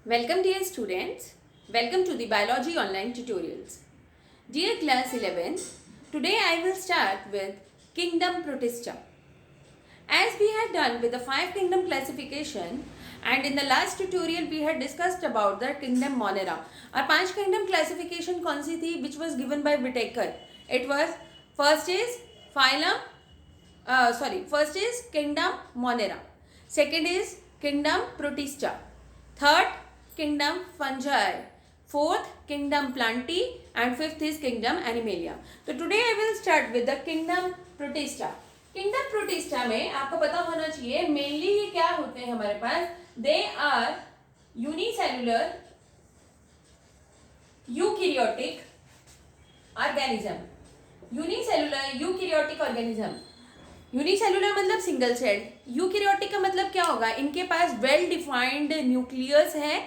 Welcome dear students, welcome to the biology online tutorials. Dear class 11, today I will start with kingdom protista. As we had done with the 5 kingdom classification and in the last tutorial we had discussed about the kingdom Monera. Our 5 kingdom classification कौन सी थी which was given by Whittaker? It was first is first is kingdom Monera, second is kingdom Protista, third kingdom Fungi, fourth kingdom Plantae and fifth is kingdom Animalia. तो today I will start with the kingdom Protista. Kingdom protista में आपको पता होना चाहिए mainly ये क्या होते हैं हमारे पास, they are unicellular eukaryotic organism. Unicellular eukaryotic organism, unicellular मतलब सिंगल सेल्ड, यूकैरियोटिक का मतलब क्या होगा, इनके पास वेल डिफाइंड न्यूक्लियस है,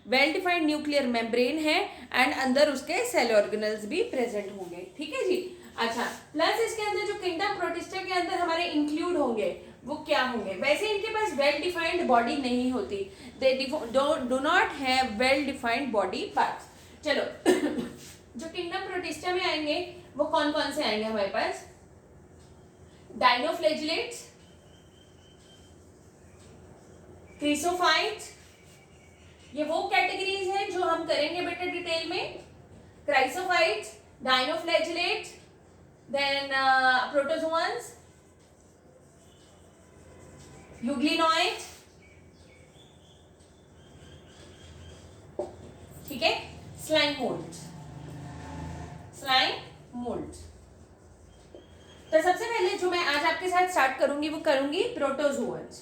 वेल डिफाइंड न्यूक्लियर मेम्ब्रेन है एंड अंदर उसके सेल ऑर्गेनल्स भी प्रेजेंट होंगे. ठीक है जी. अच्छा, प्लस इसके अंदर जो किंगडम प्रोटिस्टा के अंदर हमारे इंक्लूड होंगे वो क्या होंगे, वैसे इनके पास वेल डिफाइंड बॉडी नहीं होती, they do not have well defined body parts. चलो जो किंगडम प्रोटिस्टा में आएंगे वो कौन कौन से आएंगे हमारे पास, डाइनोफ्लैजिलेट्स, क्रिसोफाइट्स, ये वो कैटेगरीज हैं जो हम करेंगे बेटा डिटेल में. Chrysophytes, dinoflagellates, then protozoans, euglenoids, ठीक है, स्लाइम मोल्ड्स. Slime moulds. तो सबसे पहले जो मैं आज आपके साथ स्टार्ट करूंगी वो करूंगी प्रोटोजोअन्स,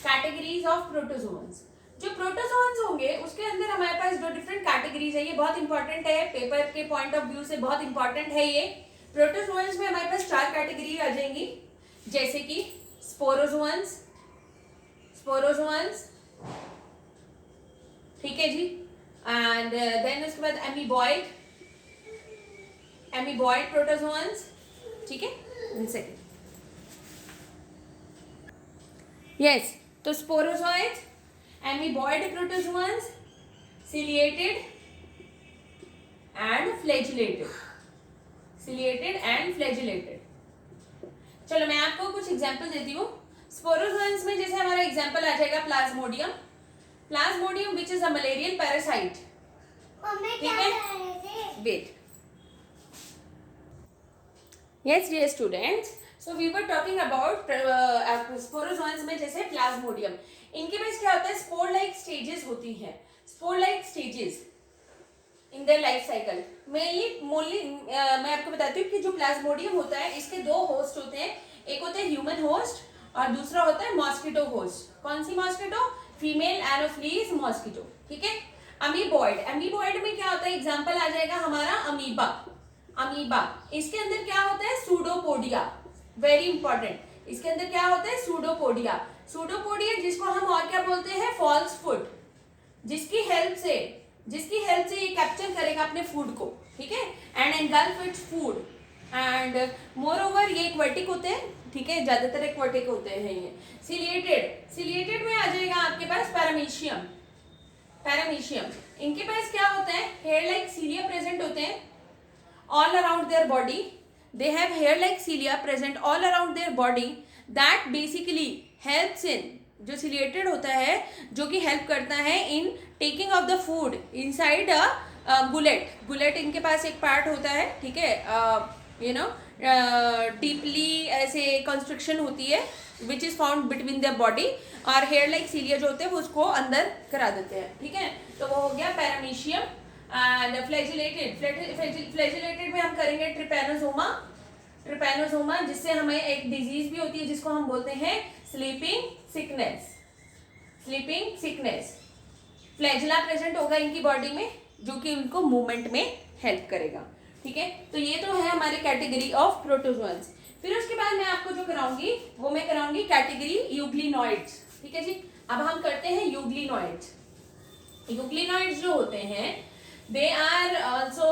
कैटेगरीज ऑफ प्रोटोजोअन्स. जो प्रोटोजोअन्स होंगे उसके अंदर हमारे पास दो डिफरेंट कैटेगरीज है, ये बहुत इंपॉर्टेंट है, पेपर के पॉइंट ऑफ व्यू से बहुत इंपॉर्टेंट है ये. प्रोटोजोअन्स में हमारे पास 4 कैटेगरी आ जाएंगी, जैसे कि स्पोरोजोअन्स, ठीक है जी, एंड देन उसके बाद एमीबॉइड प्रोटोजोअन्स. ठीक है, यस. तो sporozoites, amoeboid protozoans, ciliated and flagellated. चलो मैं आपको कुछ एग्जांपल देती हूँ. स्पोरोजोअन्स में जैसे हमारा एग्जांपल आ जाएगा plasmodium which is a malarian parasite. ठीक है, wait. Yes dear students, so we were talking about sporozoans में जैसे प्लाज्मोडियम, इनके पास क्या होता है, स्पोर लाइक स्टेजेस होती हैं, spore like stages in their life cycle. Mainly मैं आपको बताती हूँ कि जो प्लाज्मोडियम होता है इसके 2 होस्ट होते हैं, एक होता है ह्यूमन होस्ट और दूसरा होता है मॉस्किटो होस्ट. कौन सी मॉस्किटो, फीमेल एनोफ्लीज मॉस्किटो. ठीक है. अमीबॉइड में क्या होता है, एग्जांपल आ जाएगा हमारा अमीबा. इसके अंदर क्या होता है, सूडोपोडिया, वेरी इंपॉर्टेंट. इसके अंदर क्या होता है, सूडोपोडिया जिसको हम और क्या बोलते हैं, फॉल्स फुट, जिसकी हेल्प से ये कैप्चर करेगा अपने फूड को. ठीक है, and engulf its food and more over ये एक्वेटिक होते हैं. ठीक है, ज्यादातर एक्वेटिक होते हैं ये. सिलिएटेड में आ जाएगा आपके पास पैरामीशियम. इनके पास क्या होता है, हेयर लाइक सीलिया प्रेजेंट होते हैं all around their body. They have hair like cilia present all around their body that basically helps in, जो सिलिएटेड होता है जो कि हेल्प करता है in taking off the food inside a gullet. इनके पास एक पार्ट होता है, ठीक है, यू नो डीपली ऐसे कंस्ट्रक्शन होती है which is found between the body, और हेयर लाइक सीलिया जो होते हैं वो उसको अंदर करा देते हैं. ठीक है, तो वो हो गया पैरामीशियम. एंड फ्लैजिलेटेड में हम करेंगे ट्रिपैनोसोमा, जिससे हमें एक डिजीज भी होती है जिसको हम बोलते हैं स्लीपिंग सिकनेस. फ्लैजिला प्रेजेंट होगा इनकी बॉडी में जो कि उनको मूवमेंट में हेल्प करेगा. ठीक है, तो ये तो है हमारी कैटेगरी ऑफ प्रोटोजोअन्स. फिर उसके बाद मैं आपको जो कराऊंगी वो मैं कराऊंगी कैटेगरी यूग्लिनॉइड्स. ठीक है जी, अब हम करते हैं यूग्लिनॉइड्स. यूग्लिनॉइड्स जो होते हैं they are also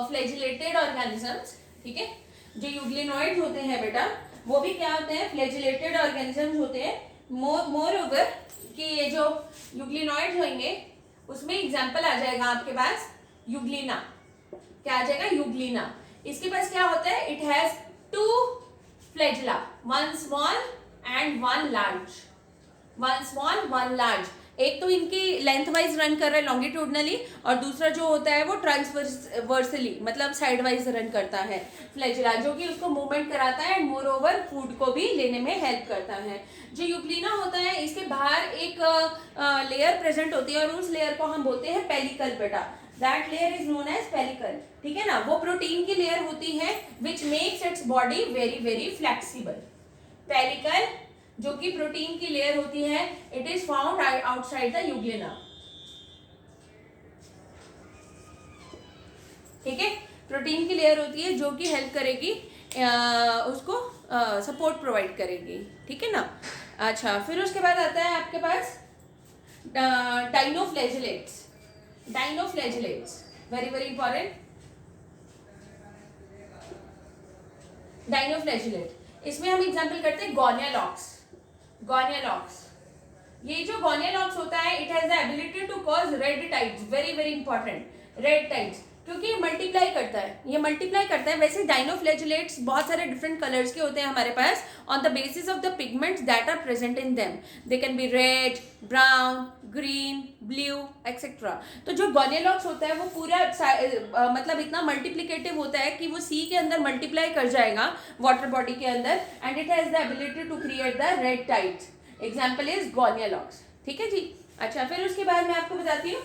flagellated organisms. ठीक है, जो यूग्लिनॉइड्स होते हैं बेटा वो भी क्या होते हैं, फ्लैजिलेटेड ऑर्गेनिजम्स होते हैं. मोर ओवर कि ये जो यूग्लिनॉइड्स होंगे उसमें एग्जाम्पल आ जाएगा आपके पास यूग्लिना। क्या आ जाएगा? यूग्लिना। इसके पास क्या होता है? It has 2 flagella, 1 small and 1 large. 1 small 1 large. एक तो इनकी लेंथ वाइज रन कर रहा है लॉन्गिट्यूडनली, और दूसरा जो होता है वो ट्रांसवर्सली मतलब साइड वाइज रन करता है फ्लैजिला, जो कि उसको मूवमेंट कराता है एंड मोर ओवर फूड को भी लेने में हेल्प करता है। जो यूग्लिना होता है इसके बाहर एक लेयर प्रेजेंट होती है और उस लेयर को हम बोलते हैं पेलिकल बेटा। That layer is known as pellicle. ठीक है ना? वो प्रोटीन की लेयर होती है which makes its body very very flexible. Pellicle जो कि प्रोटीन की लेयर होती है, it is found outside the euglena. ठीक है? प्रोटीन की लेयर होती है जो कि हेल्प करेगी उसको सपोर्ट प्रोवाइड करेगी। ठीक है ना? अच्छा, फिर उसके बाद आता है आपके पास dinoflagellates. Dinoflagellates very very important. Dinoflagellate, इसमें हम एग्जांपल करते हैं गोनियालॉक्स। गोनियालॉक्स, ये जो गोनियालॉक्स होता है it has the ability to cause red tides. Very very important, red tides, क्योंकि ये मल्टीप्लाई करता है। ये मल्टीप्लाई करता है। वैसे डाइनोफ्लैजिलेट्स बहुत सारे डिफरेंट कलर्स के होते हैं हमारे पास on the basis of the pigments that are present in them. They can be red, brown, green, blue etcetera. तो जो गोनियालॉक्स होता है वो पूरा मतलब इतना मल्टीप्लिकेटिव होता है कि वो सी के अंदर मल्टीप्लाई कर जाएगा वाटर बॉडी के अंदर, and it has the ability to create the red tides. Example is gonyaulax. ठीक है जी? अच्छा, फिर उसके बाद मैं आपको बताती हूँ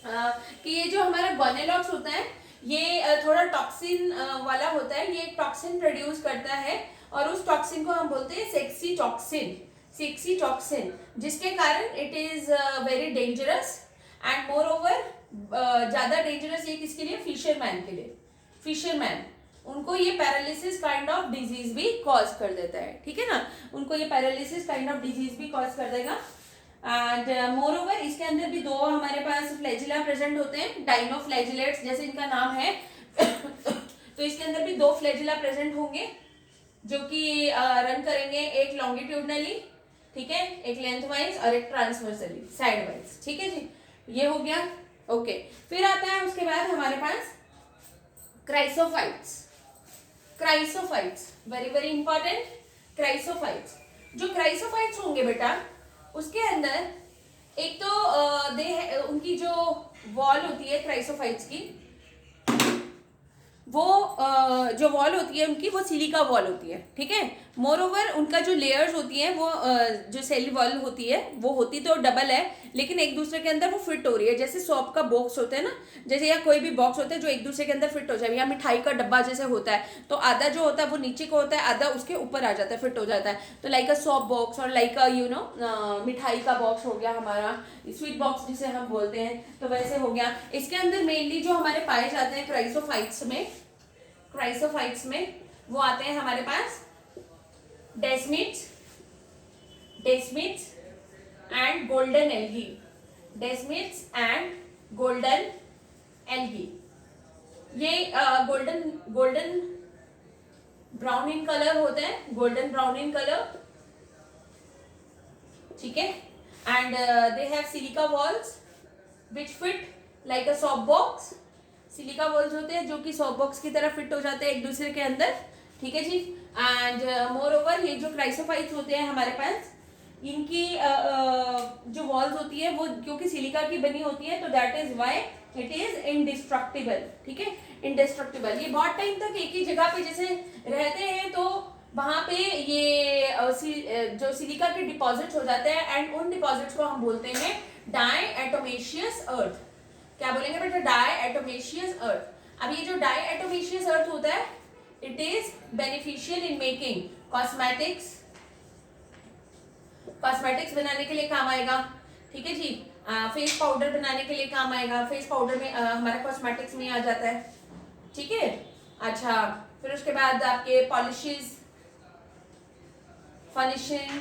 कि ये जो हमारा गोनियालॉक्स होता है ये थोड़ा टॉक्सिन वाला होता है। ये एक टॉक्सिन प्रोड्यूस करता है और उस टॉक्सिन को हम बोलते हैं सेक्सी टॉक्सिन। सेक्सी टॉक्सिन, जिसके कारण it is very dangerous and more over ज्यादा डेंजरस ये किसके लिए? फिशरमैन के लिए। फिशरमैन, उनको ये पैरालिसिस काइंड ऑफ डिजीज भी कॉज कर देता है। ठीक है ना? उनको ये पैरालिसिस काइंड ऑफ डिजीज भी कॉज कर देगा। एंड मोर ओवर इसके अंदर भी 2 हमारे पास फ्लैजिला प्रेजेंट होते हैं, डाइनोफ्लैजिलेट्स जैसे इनका नाम है। तो इसके अंदर भी 2 फ्लैजिला प्रेजेंट होंगे जो कि रन करेंगे, एक लॉन्गिट्यूडनली, ठीक है, एक लेंथ वाइज और एक ट्रांसवर्सली साइड वाइज। ठीक है जी? ये हो गया। ओके, फिर आता है उसके बाद हमारे पास chrysophytes. Chrysophytes very very important. Chrysophytes, जो क्राइसोफाइट्स होंगे बेटा उसके अंदर एक तो उनकी जो वॉल होती है क्राइसोफाइट्स की, वो जो वॉल होती है उनकी वो सिलिका वॉल होती है। ठीक है? मोर ओवर उनका जो लेयर्स होती है वो जो सेल वॉल होती है वो होती तो डबल है, लेकिन एक दूसरे के अंदर वो फिट हो रही है। जैसे सॉप का बॉक्स होता है ना, जैसे या कोई भी बॉक्स होता है जो एक दूसरे के अंदर फिट हो जाए, या मिठाई का डब्बा जैसे होता है तो आधा जो होता है वो नीचे को होता है, आधा उसके ऊपर आ जाता है, फिट हो जाता है। तो लाइक अ सॉप बॉक्स और लाइक अ मिठाई का बॉक्स हो गया हमारा, स्वीट बॉक्स जिसे हम बोलते हैं, तो वैसे हो गया। इसके अंदर मेनली जो हमारे पाए जाते हैं क्राइसोफाइट्स में वो आते हैं हमारे पास desmids and golden algae. Desmids and golden algae, ये गोल्डन ब्राउन इन कलर होते हैं, गोल्डन ब्राउन इन कलर। ठीक है? And they have silica walls which fit like a soap box. Silica walls होते हैं जो कि सॉप बॉक्स की तरह फिट हो जाते हैं एक दूसरे के अंदर। ठीक है जी? एंड मोर ओवर ये जो क्राइसोफाइट्स होते हैं हमारे पास, इनकी जो वॉल्स होती है वो क्योंकि सिलिका की बनी होती है तो that is why it is indestructible. ठीक है? इंडिस्ट्रक्टिबल, ये बहुत टाइम तक एक ही जगह पे जैसे रहते हैं तो वहां पे ये जो सिलिका के डिपॉजिट्स हो जाते हैं एंड उन डिपॉजिट्स को हम बोलते हैं डायएटोमेशियस अर्थ। क्या बोलेंगे बेटा? डायएटोमेशियस अर्थ। अब ये जो डायएटोमेशियस अर्थ होता है it is beneficial in making cosmetics बनाने के लिए काम आएगा। ठीक है जी? फेस पाउडर बनाने के लिए काम आएगा। फेस पाउडर में हमारा कॉस्मेटिक्स में आ जाता है। ठीक है? अच्छा, फिर उसके बाद आपके polishes, furnishing,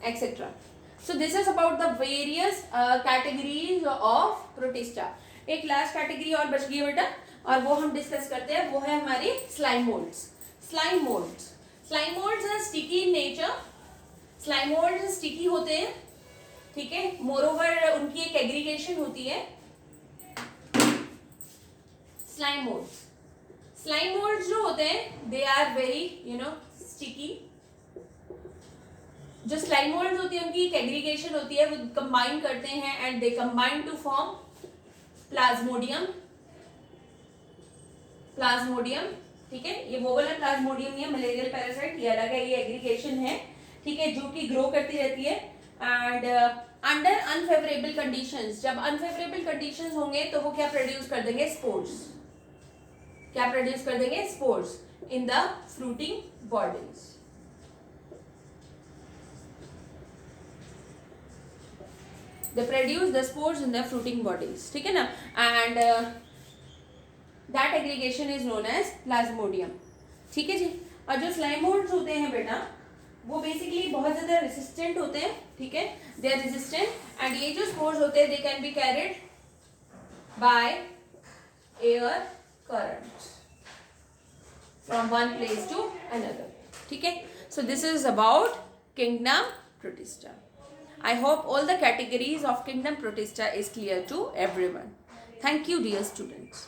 etc. So this is about the various categories of protista. एक लास्ट कैटेगरी और बच गई बेटा और वो हम डिस्कस करते हैं, वो है हमारी slime moulds. Slime moulds are sticky in nature, slime moulds sticky होते हैं, ठीक है। मोरोवर उनकी एक एग्रीगेशन होती है स्लाइम मोल्ड्स। स्लाइम मोल्ड्स जो होते हैं दे आर वेरी स्टिकी। जो स्लाइम मोल्ड्स होती है उनकी एक एग्रीगेशन होती है, वो कंबाइन करते हैं and they combine to form plasmodium. Plasmodium, ठीक है। ये वो वाला प्लाज्मोडियम नहीं है, मलेरियल पैरासाइट, ये अलग है, ये एग्रीगेशन है, ठीक है, जो कि ग्रो करती रहती है। एंड अंडर अनफेवरेबल कंडीशंस, जब अनफेवरेबल कंडीशंस होंगे तो वो क्या प्रोड्यूस कर देंगे, स्पोर्स। क्या प्रोड्यूस कर देंगे, spores in the fruiting bodies. They produce the spores in the fruiting bodies, ठीक है ना। and that aggregation is known as plasmodium, ठीक है जी। और जो स्लाइम मोल्ड्स होते हैं बेटा वो बेसिकली बहुत ज्यादा रेसिस्टेंट होते हैं, ठीक है, दे आर रेजिस्टेंट। एंड ये जो स्पोर्स होते हैं they can be carried by air current from one place to another, ठीक है। So this is about kingdom protista. I hope all the categories of kingdom protista is clear to everyone. Thank you, dear students.